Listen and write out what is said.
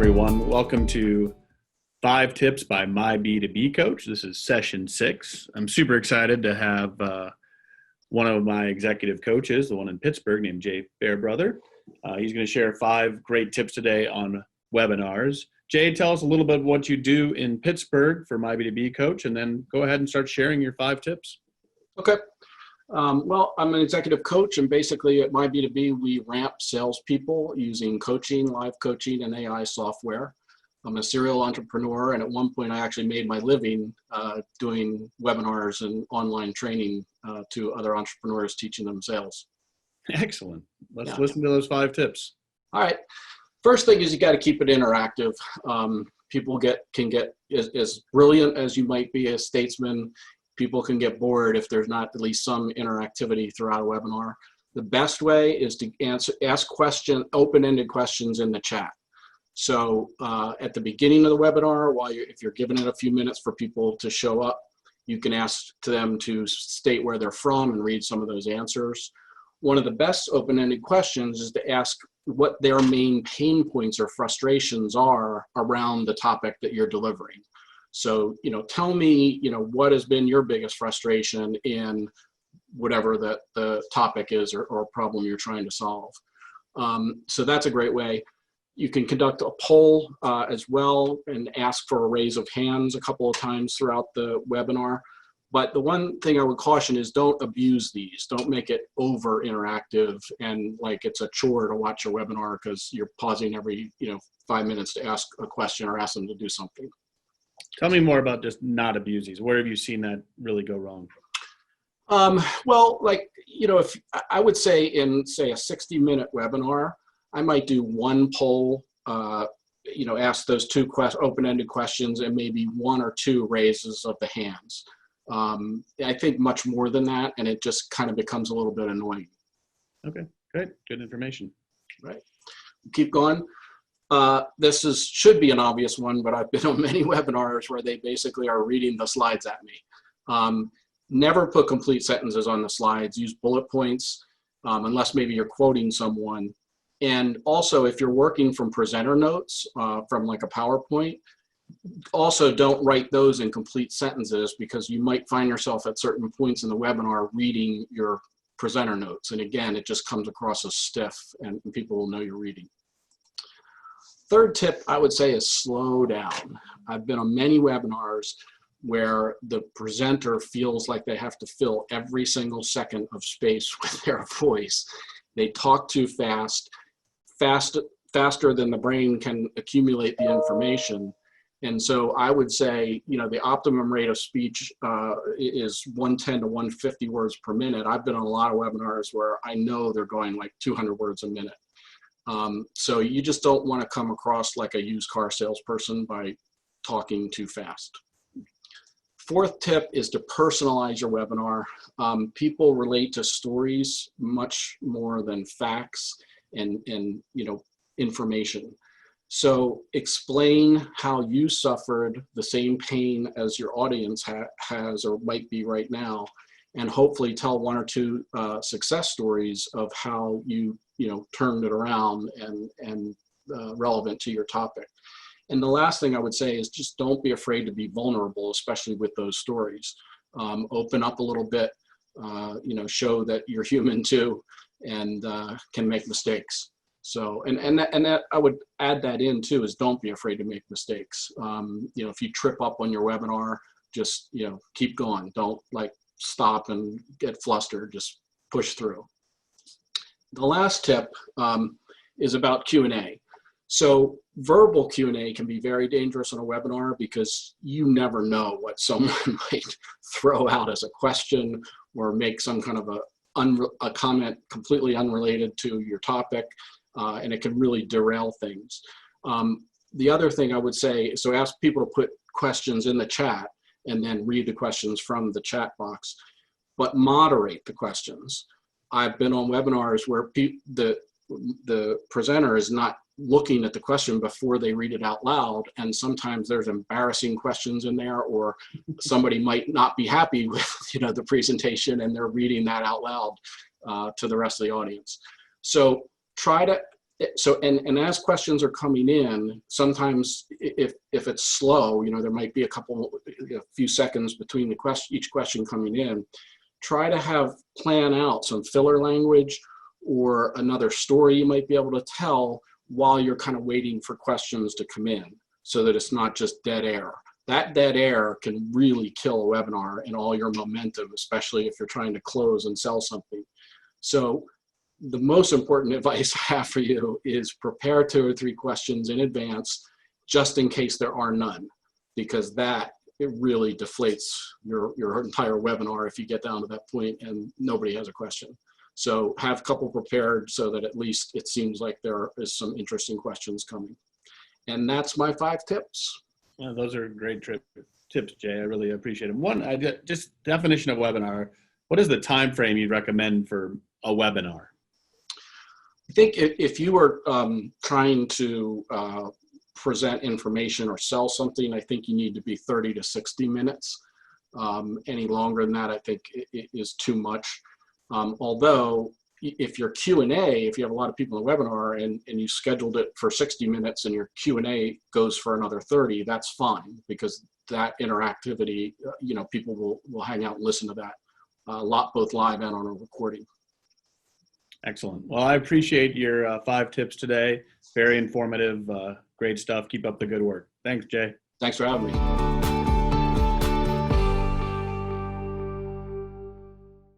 everyone. Welcome to 5 Tips by MYB2B Coach. This is session 6. I'm super excited to have one of my executive coaches, the one in Pittsburgh, named Jay Fairbrother. He's going to share 5 great tips today on webinars. Jay, tell us a little bit of what you do in Pittsburgh for MYB2B Coach, and then go ahead and start sharing your 5 tips. Okay. Well, I'm an executive coach, and basically at MYB2B, we ramp salespeople using coaching, live coaching, and AI software. I'm a serial entrepreneur, and at one point I actually made my living doing webinars and online training to other entrepreneurs, teaching them sales. Excellent. Let's listen to those 5 tips. All right. First thing is you got to keep it interactive. People can get as brilliant as you might be as statesmen. People can get bored if there's not at least some interactivity throughout a webinar. The best way is to ask open-ended questions in the chat. So at the beginning of the webinar, if you're giving it a few minutes for people to show up, you can ask them to state where they're from and read some of those answers. One of the best open-ended questions is to ask what their main pain points or frustrations are around the topic that you're delivering. So, tell me, what has been your biggest frustration in whatever the topic is or problem you're trying to solve. So that's a great way. You can conduct a poll as well and ask for a raise of hands a couple of times throughout the webinar. But the one thing I would caution is don't abuse these. Don't make it over interactive and like it's a chore to watch your webinar because you're pausing every 5 minutes to ask a question or ask them to do something. Tell me more about just not abuse these. Where have you seen that really go wrong? Well, if I would say in, say, a 60-minute webinar, I might do one poll, ask those 2 open-ended questions and maybe 1 or 2 raises of the hands. I think much more than that, and it just kind of becomes a little bit annoying. Okay, great. Good information. Right. Keep going. This should be an obvious one, but I've been on many webinars where they basically are reading the slides at me. Never put complete sentences on the slides. Use bullet points, unless maybe you're quoting someone. And also, if you're working from presenter notes from like a PowerPoint, also don't write those in complete sentences because you might find yourself at certain points in the webinar reading your presenter notes. And again, it just comes across as stiff and people will know you're reading. Third tip I would say is slow down. I've been on many webinars where the presenter feels like they have to fill every single second of space with their voice. They talk too fast, faster than the brain can accumulate the information. And so I would say, the optimum rate of speech is 110 to 150 words per minute. I've been on a lot of webinars where I know they're going like 200 words a minute. So you just don't want to come across like a used car salesperson by talking too fast. Fourth tip is to personalize your webinar. People relate to stories much more than facts and information. So explain how you suffered the same pain as your audience has or might be right now, and hopefully tell 1 or 2 success stories of how you turned it around and relevant to your topic. And the last thing I would say is just don't be afraid to be vulnerable, especially with those stories. Open up a little bit, show that you're human too and can make mistakes. So, and that I would add that in too, is don't be afraid to make mistakes. If you trip up on your webinar, just, keep going. Don't stop and get flustered, just push through. The last tip is about Q&A. So verbal Q&A can be very dangerous on a webinar because you never know what someone might throw out as a question or make some kind of a comment completely unrelated to your topic, and it can really derail things. The other thing I would say, so ask people to put questions in the chat and then read the questions from the chat box, but moderate the questions. I've been on webinars where the presenter is not looking at the question before they read it out loud, and sometimes there's embarrassing questions in there, or somebody might not be happy with the presentation and they're reading that out loud to the rest of the audience. So try to So, and as questions are coming in, sometimes if it's slow, you know, there might be a few seconds between each question coming in. Try to plan out some filler language or another story you might be able to tell while you're kind of waiting for questions to come in, so that it's not just dead air. That dead air can really kill a webinar and all your momentum, especially if you're trying to close and sell something. So the most important advice I have for you is prepare 2 or 3 questions in advance, just in case there are none, because it really deflates your entire webinar if you get down to that point and nobody has a question. So have a couple prepared so that at least it seems like there is some interesting questions coming. And that's my 5 tips. Well, those are great tips, Jay. I really appreciate them. One, just definition of webinar. What is the time frame you'd recommend for a webinar? I think if you are trying to present information or sell something, I think you need to be 30 to 60 minutes. Any longer than that, I think it is too much. Although if your Q&A, if you have a lot of people in a webinar and you scheduled it for 60 minutes and your Q&A goes for another 30, that's fine, because that interactivity, you know, people will hang out and listen to that both live and on a recording. Excellent. Well, I appreciate your 5 tips today. Very informative, great stuff. Keep up the good work. Thanks, Jay. Thanks for having me.